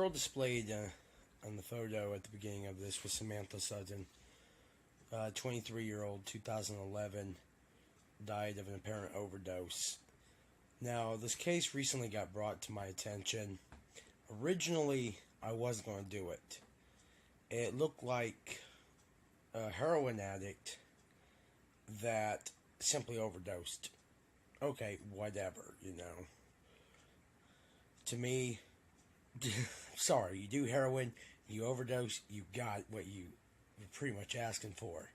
girl displayed on the photo at the beginning of this was Samantha Sutton, 23-year-old, 2011, died of an apparent overdose. Now, this case recently got brought to my attention. Originally, I wasn't going to do it. It looked like a heroin addict that simply overdosed. Okay, whatever, you know. To me, sorry, you do heroin, you overdose, you got what you're pretty much asking for.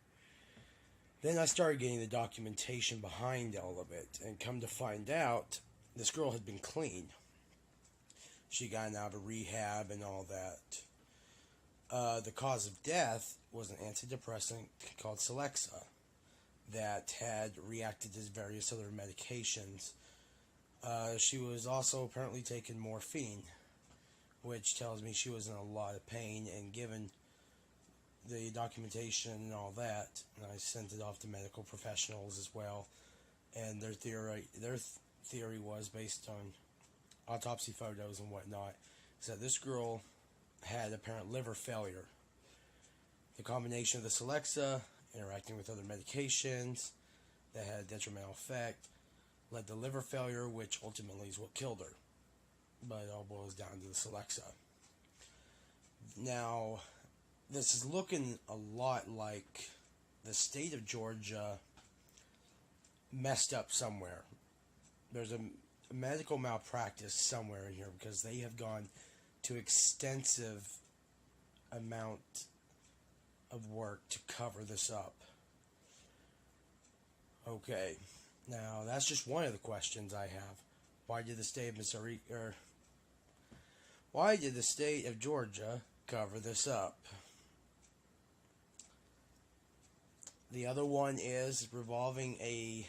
Then I started getting the documentation behind all of it, and come to find out, this girl had been clean. She got out of rehab and all that. The cause of death was an antidepressant called Celexa that had reacted to various other medications. She was also apparently taking morphine, which tells me she was in a lot of pain, and given the documentation and all that, and I sent it off to medical professionals as well, and their theory was based on autopsy photos and whatnot, is that this girl had apparent liver failure. The combination of the Celexa interacting with other medications that had a detrimental effect led to liver failure, which ultimately is what killed her. But it all boils down to the Celexa. Now, this is looking a lot like the state of Georgia messed up somewhere. There's a medical malpractice somewhere in here, because they have gone to extensive amount of work to cover this up. Okay, now that's just one of the questions I have. Why did the state of Georgia cover this up? The other one is revolving a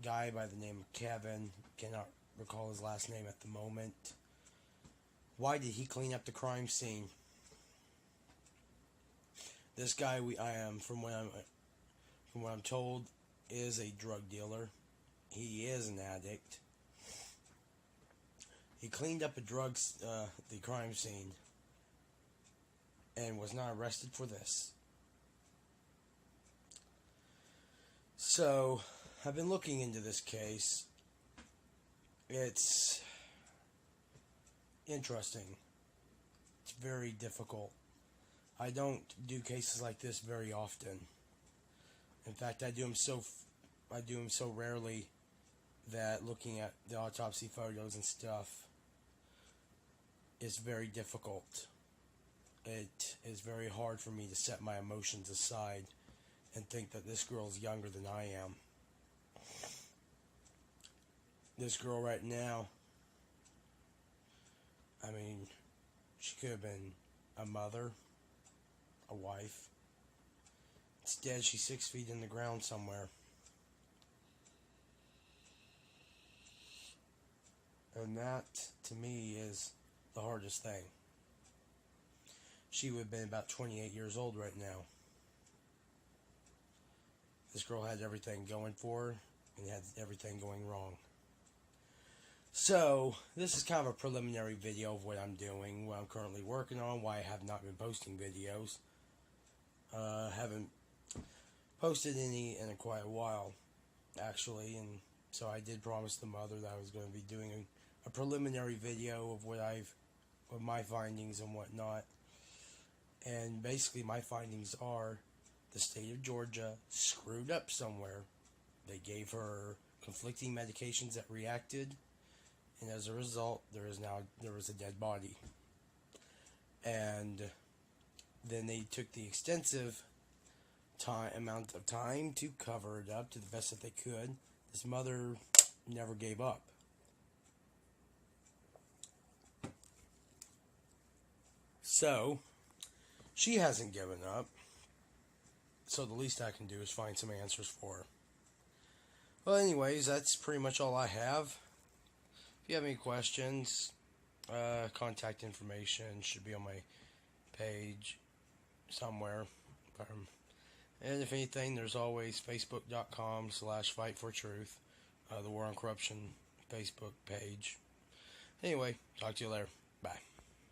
guy by the name of Kevin. Cannot recall his last name at the moment. Why did he clean up the crime scene? This guy, from what I'm told, is a drug dealer. He is an addict. He cleaned up the crime scene, and was not arrested for this. So, I've been looking into this case. It's interesting. It's very difficult. I don't do cases like this very often. In fact, I do them so rarely that looking at the autopsy photos and stuff is very difficult. It is very hard for me to set my emotions aside and think that this girl is younger than I am. This girl right now, I mean, she could have been a mother, a wife. Instead, she's 6 feet in the ground somewhere. And that, to me, is the hardest thing. She would have been about 28 years old right now. This girl had everything going for her, and had everything going wrong. So, this is kind of a preliminary video of what I'm doing, what I'm currently working on, why I have not been posting videos. Haven't posted any in quite a while, actually, and so I did promise the mother that I was going to be doing a preliminary video of of my findings and whatnot. And basically my findings are the state of Georgia screwed up somewhere. They gave her conflicting medications that reacted, and as a result, there was a dead body. And then they took the extensive amount of time to cover it up to the best that they could. This mother never gave up. So, she hasn't given up. So the least I can do is find some answers for her. Well, anyways, that's pretty much all I have. If you have any questions, contact information should be on my page somewhere. And if anything, there's always facebook.com/fightfortruth, the War on Corruption Facebook page. Anyway, talk to you later. Bye.